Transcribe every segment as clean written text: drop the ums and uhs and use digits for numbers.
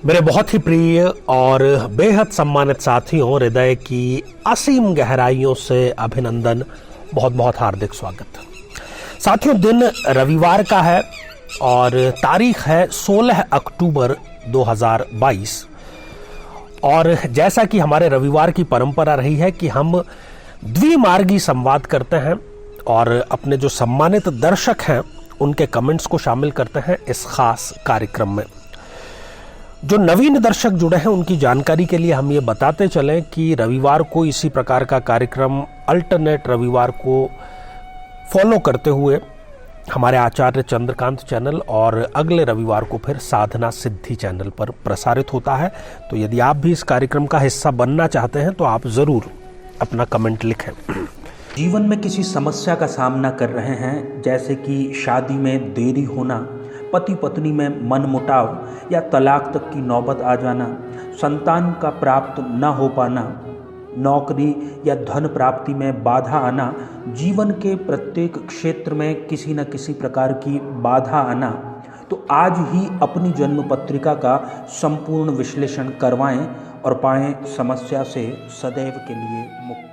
मेरे बहुत ही प्रिय और बेहद सम्मानित साथियों, हृदय की असीम गहराइयों से अभिनंदन, बहुत बहुत हार्दिक स्वागत। साथियों, दिन रविवार का है और तारीख है 16 अक्टूबर 2022। और जैसा कि हमारे रविवार की परंपरा रही है कि हम द्विमार्गी संवाद करते हैं और अपने जो सम्मानित दर्शक हैं उनके कमेंट्स को शामिल करते हैं इस खास कार्यक्रम में। जो नवीन दर्शक जुड़े हैं उनकी जानकारी के लिए हम ये बताते चलें कि रविवार को इसी प्रकार का कार्यक्रम अल्टरनेट रविवार को फॉलो करते हुए हमारे आचार्य चंद्रकांत चैनल और अगले रविवार को फिर साधना सिद्धि चैनल पर प्रसारित होता है। तो यदि आप भी इस कार्यक्रम का हिस्सा बनना चाहते हैं तो आप ज़रूर अपना कमेंट लिखें। जीवन में किसी समस्या का सामना कर रहे हैं, जैसे कि शादी में देरी होना, पति पत्नी में मनमुटाव या तलाक तक की नौबत आ जाना, संतान का प्राप्त न हो पाना, नौकरी या धन प्राप्ति में बाधा आना, जीवन के प्रत्येक क्षेत्र में किसी न किसी प्रकार की बाधा आना, तो आज ही अपनी जन्म पत्रिका का संपूर्ण विश्लेषण करवाएं और पाएं समस्या से सदैव के लिए मुक्ति।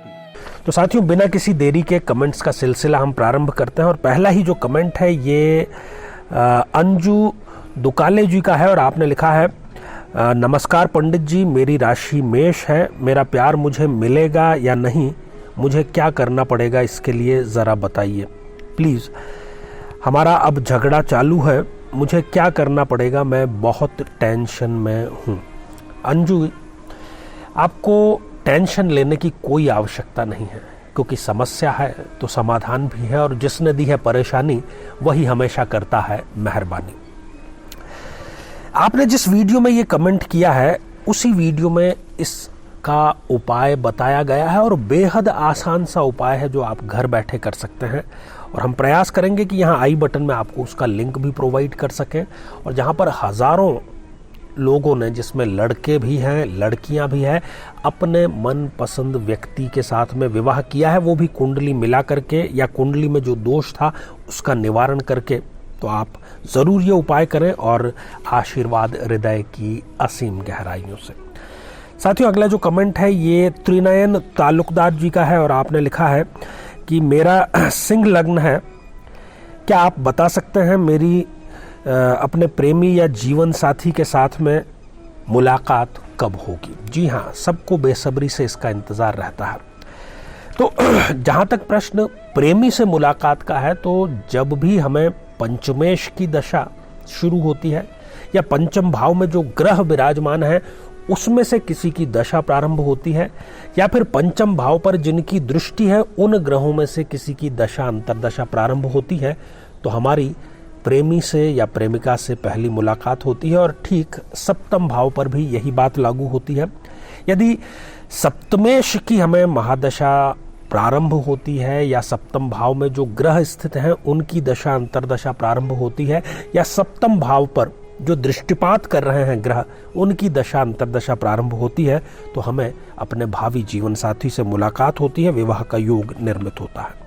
तो साथियों, बिना किसी देरी के कमेंट्स का सिलसिला हम प्रारंभ करते हैं और पहला ही जो कमेंट है ये अंजू दुकाले जी का है और आपने लिखा है, नमस्कार पंडित जी, मेरी राशि मेष है, मेरा प्यार मुझे मिलेगा या नहीं, मुझे क्या करना पड़ेगा इसके लिए ज़रा बताइए प्लीज़। हमारा अब झगड़ा चालू है, मुझे क्या करना पड़ेगा, मैं बहुत टेंशन में हूँ। अंजू, आपको टेंशन लेने की कोई आवश्यकता नहीं है, क्योंकि समस्या है तो समाधान भी है और जिसने दी है परेशानी वही हमेशा करता है मेहरबानी। आपने जिस वीडियो में ये कमेंट किया है उसी वीडियो में इसका उपाय बताया गया है और बेहद आसान सा उपाय है जो आप घर बैठे कर सकते हैं। और हम प्रयास करेंगे कि यहाँ आई बटन में आपको उसका लिंक भी प्रोवाइड कर सकें। और जहाँ पर हज़ारों लोगों ने, जिसमें लड़के भी हैं लड़कियां भी हैं, अपने मनपसंद व्यक्ति के साथ में विवाह किया है, वो भी कुंडली मिला करके या कुंडली में जो दोष था उसका निवारण करके, तो आप ज़रूर ये उपाय करें और आशीर्वाद हृदय की असीम गहराइयों से। साथियों, अगला जो कमेंट है ये त्रिनयन तालुकदार जी का है और आपने लिखा है कि मेरा सिंह लग्न है, क्या आप बता सकते हैं मेरी अपने प्रेमी या जीवन साथी के साथ में मुलाकात कब होगी। जी हाँ, सबको बेसब्री से इसका इंतज़ार रहता है। तो जहाँ तक प्रश्न प्रेमी से मुलाकात का है, तो जब भी हमें पंचमेश की दशा शुरू होती है या पंचम भाव में जो ग्रह विराजमान है उसमें से किसी की दशा प्रारंभ होती है या फिर पंचम भाव पर जिनकी दृष्टि है उन ग्रहों में से किसी की दशा अंतर्दशा प्रारंभ होती है, तो हमारी प्रेमी से या प्रेमिका से पहली मुलाकात होती है। और ठीक सप्तम भाव पर भी यही बात लागू होती है। यदि सप्तमेश की हमें महादशा प्रारंभ होती है या सप्तम भाव में जो ग्रह स्थित हैं उनकी दशा अंतर्दशा प्रारंभ होती है या सप्तम भाव पर जो दृष्टिपात कर रहे हैं ग्रह उनकी दशा अंतर्दशा प्रारंभ होती है, तो हमें अपने भावी जीवन साथी से मुलाकात होती है, विवाह का योग निर्मित होता है।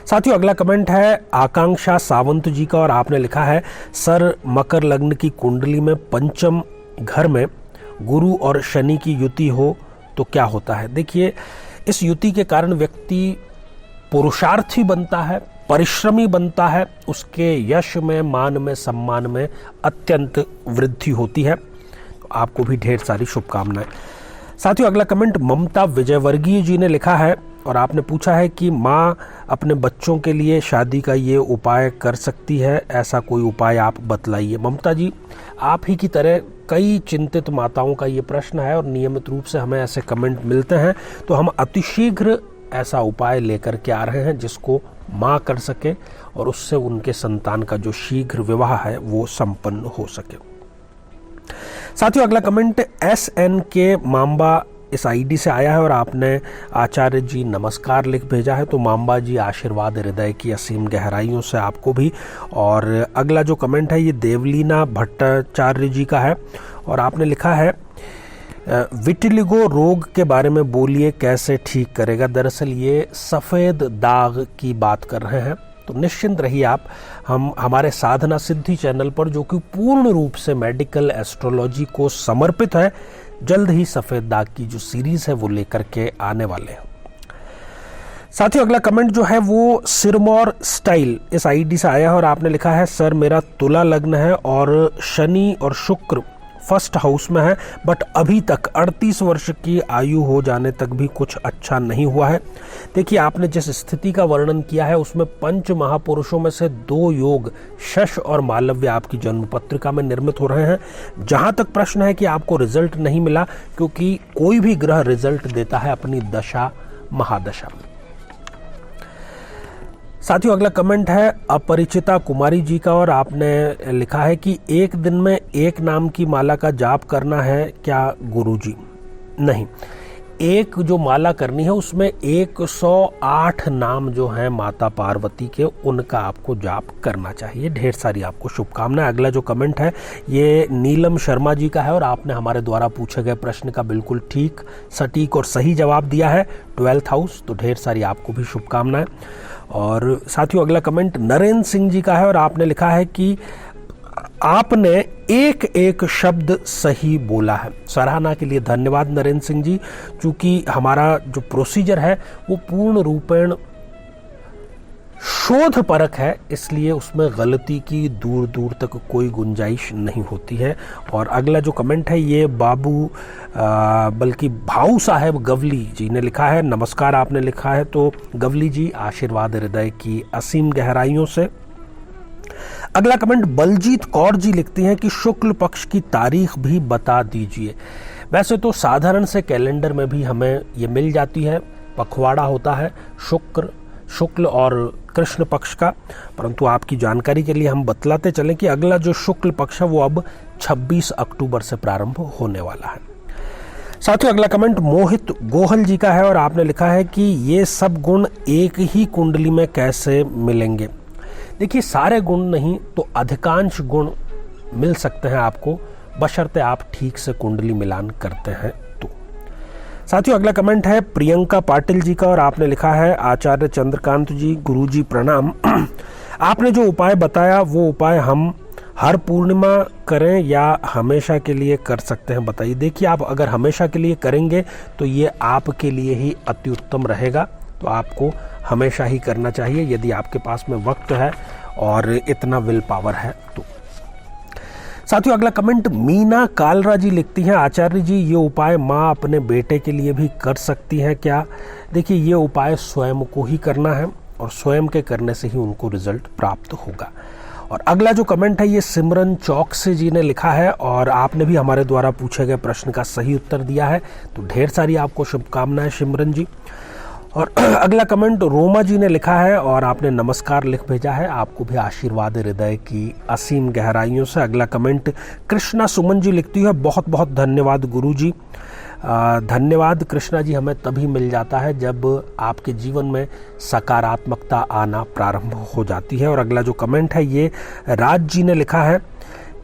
साथियों, अगला कमेंट है आकांक्षा सावंत जी का और आपने लिखा है, सर मकर लग्न की कुंडली में पंचम घर में गुरु और शनि की युति हो तो क्या होता है। देखिए, इस युति के कारण व्यक्ति पुरुषार्थी बनता है, परिश्रमी बनता है, उसके यश में, मान में, सम्मान में अत्यंत वृद्धि होती है। तो आपको भी ढेर सारी शुभकामनाएं। साथियों, अगला कमेंट ममता विजयवर्गीय जी ने लिखा है और आपने पूछा है कि माँ अपने बच्चों के लिए शादी का ये उपाय कर सकती है, ऐसा कोई उपाय आप बतलाइए। ममता जी, आप ही की तरह कई चिंतित माताओं का ये प्रश्न है और नियमित रूप से हमें ऐसे कमेंट मिलते हैं, तो हम अतिशीघ्र ऐसा उपाय लेकर के आ रहे हैं जिसको माँ कर सके और उससे उनके संतान का जो शीघ्र विवाह है वो संपन्न हो सके। साथियों, अगला कमेंट SNK मांबा इस आईडी से आया है और आपने आचार्य जी नमस्कार लिख भेजा है। तो मांबा जी, आशीर्वाद हृदय की असीम गहराइयों से आपको भी। और अगला जो कमेंट है ये देवलीना भट्टाचार्य जी का है और आपने लिखा है, विटिलिगो रोग के बारे में बोलिए, कैसे ठीक करेगा। दरअसल ये सफ़ेद दाग की बात कर रहे हैं। तो तो निश्चिंत रहिए आप हमारे साधना सिद्धि चैनल पर, जो कि पूर्ण रूप से मेडिकल एस्ट्रोलॉजी को समर्पित है, जल्द ही सफ़ेद दाग की जो सीरीज़ है वो लेकर के आने वाले हैं। साथियों, अगला कमेंट जो है वो सिरमौर स्टाइल इस आईडी से आया है और आपने लिखा है, सर मेरा तुला लग्न है और शनि और शुक्र फर्स्ट हाउस में है, बट अभी तक 38 वर्ष की आयु हो जाने तक भी कुछ अच्छा नहीं हुआ है। देखिए, आपने जिस स्थिति का वर्णन किया है उसमें पंच महापुरुषों में से 2 योग शश और मालव्य आपकी जन्म पत्रिका में निर्मित हो रहे हैं। जहां तक प्रश्न है कि आपको रिजल्ट नहीं मिला, क्योंकि कोई भी ग्रह रिजल्ट देता है अपनी दशा महादशा में। साथियों, अगला कमेंट है अपरिचिता कुमारी जी का और आपने लिखा है कि एक दिन में एक नाम की माला का जाप करना है क्या गुरुजी? नहीं, एक जो माला करनी है उसमें 108 नाम जो हैं माता पार्वती के, उनका आपको जाप करना चाहिए। ढेर सारी आपको शुभकामनाएं। अगला जो कमेंट है ये नीलम शर्मा जी का है और आपने हमारे द्वारा पूछे गए प्रश्न का बिल्कुल ठीक, सटीक और सही जवाब दिया है, 12th हाउस, तो ढेर सारी आपको भी शुभकामनाएं। और साथियों, अगला कमेंट नरेंद्र सिंह जी का है और आपने लिखा है कि आपने एक एक शब्द सही बोला है। सराहना के लिए धन्यवाद नरेंद्र सिंह जी। चूंकि हमारा जो प्रोसीजर है वो पूर्ण रूपेण शोध परक है, इसलिए उसमें गलती की दूर दूर तक कोई गुंजाइश नहीं होती है। और अगला जो कमेंट है ये बल्कि भाऊ साहब गवली जी ने लिखा है। नमस्कार आपने लिखा है, तो गवली जी आशीर्वाद हृदय की असीम गहराइयों से। अगला कमेंट बलजीत कौर जी लिखती हैं कि शुक्ल पक्ष की तारीख भी बता दीजिए। वैसे तो साधारण से कैलेंडर में भी हमें ये मिल जाती है, पखवाड़ा होता है शुक्ल और कृष्ण पक्ष का, परंतु आपकी जानकारी के लिए हम बतलाते चलें कि अगला जो शुक्ल पक्ष है वो अब 26 अक्टूबर से प्रारंभ होने वाला है। साथियों, अगला कमेंट मोहित गोहल जी का है और आपने लिखा है कि ये सब गुण एक ही कुंडली में कैसे मिलेंगे? देखिए, सारे गुण नहीं तो अधिकांश गुण मिल सकते हैं आपको, बशर्ते आप ठीक से कुंडली मिलान करते हैं तो। साथियों, अगला कमेंट है प्रियंका पाटिल जी का और आपने लिखा है, आचार्य चंद्रकांत जी गुरुजी प्रणाम। आपने जो उपाय बताया वो उपाय हम हर पूर्णिमा करें या हमेशा के लिए कर सकते हैं, बताइए। देखिए, आप अगर हमेशा के लिए करेंगे तो ये आपके लिए ही अति उत्तम रहेगा, तो आपको हमेशा ही करना चाहिए यदि आपके पास में वक्त है और इतना विल पावर है तो। साथियों, अगला कमेंट मीना कालरा जी लिखती हैं, आचार्य जी ये उपाय माँ अपने बेटे के लिए भी कर सकती हैं क्या? देखिए, ये उपाय स्वयं को ही करना है और स्वयं के करने से ही उनको रिजल्ट प्राप्त होगा। और अगला जो कमेंट है ये सिमरन चौकसे जी ने लिखा है और आपने भी हमारे द्वारा पूछे गए प्रश्न का सही उत्तर दिया है, तो ढेर सारी आपको शुभकामनाएं सिमरन जी। और अगला कमेंट रोमा जी ने लिखा है और आपने नमस्कार लिख भेजा है, आपको भी आशीर्वाद हृदय की असीम गहराइयों से। अगला कमेंट कृष्णा सुमन जी लिखती है, बहुत बहुत धन्यवाद गुरु जी। धन्यवाद कृष्णा जी, हमें तभी मिल जाता है जब आपके जीवन में सकारात्मकता आना प्रारंभ हो जाती है। और अगला जो कमेंट है ये राज जी ने लिखा है,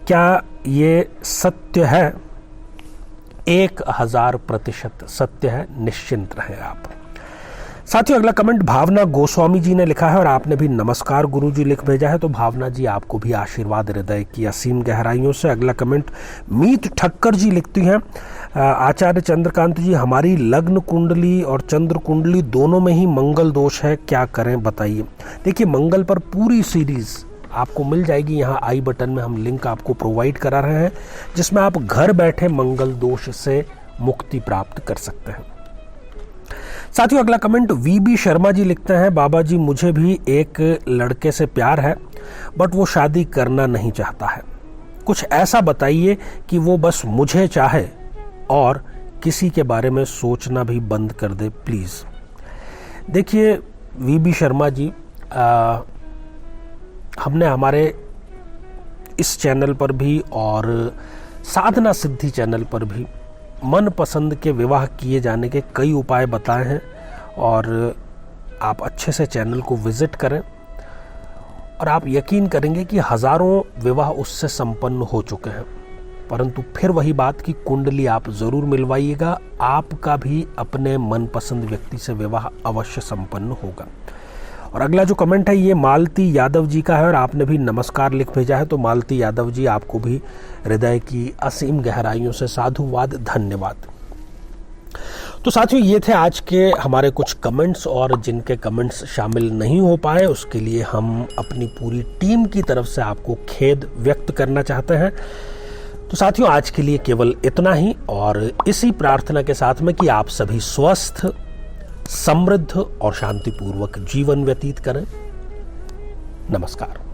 क्या ये सत्य है? 1000% सत्य है, निश्चिंत रहें आप। साथियों, अगला कमेंट भावना गोस्वामी जी ने लिखा है और आपने भी नमस्कार गुरुजी लिख भेजा है, तो भावना जी आपको भी आशीर्वाद हृदय की असीम गहराइयों से। अगला कमेंट मीत ठक्कर जी लिखती हैं, आचार्य चंद्रकांत जी हमारी लग्न कुंडली और चंद्र कुंडली दोनों में ही मंगल दोष है, क्या करें बताइए। देखिए, मंगल पर पूरी सीरीज आपको मिल जाएगी, यहाँ आई बटन में हम लिंक आपको प्रोवाइड करा रहे हैं, जिसमें आप घर बैठे मंगल दोष से मुक्ति प्राप्त कर सकते हैं। साथियों, अगला कमेंट वीबी शर्मा जी लिखते हैं, बाबा जी मुझे भी एक लड़के से प्यार है बट वो शादी करना नहीं चाहता है, कुछ ऐसा बताइए कि वो बस मुझे चाहे और किसी के बारे में सोचना भी बंद कर दे प्लीज़। देखिए वीबी शर्मा जी, हमने हमारे इस चैनल पर भी और साधना सिद्धि चैनल पर भी मन पसंद के विवाह किए जाने के कई उपाय बताए हैं और आप अच्छे से चैनल को विज़िट करें और आप यकीन करेंगे कि हज़ारों विवाह उससे संपन्न हो चुके हैं। परंतु फिर वही बात कि कुंडली आप ज़रूर मिलवाइएगा, आपका भी अपने मनपसंद व्यक्ति से विवाह अवश्य संपन्न होगा। और अगला जो कमेंट है ये मालती यादव जी का है और आपने भी नमस्कार लिख भेजा है। तो मालती यादव जी, आपको भी हृदय की असीम गहराइयों से साधुवाद, धन्यवाद। तो साथियों, ये थे आज के हमारे कुछ कमेंट्स, और जिनके कमेंट्स शामिल नहीं हो पाए उसके लिए हम अपनी पूरी टीम की तरफ से आपको खेद व्यक्त करना चाहते हैं। तो साथियों, आज के लिए केवल इतना ही, और इसी प्रार्थना के साथ में कि आप सभी स्वस्थ, समृद्ध और शांतिपूर्वक जीवन व्यतीत करें। नमस्कार।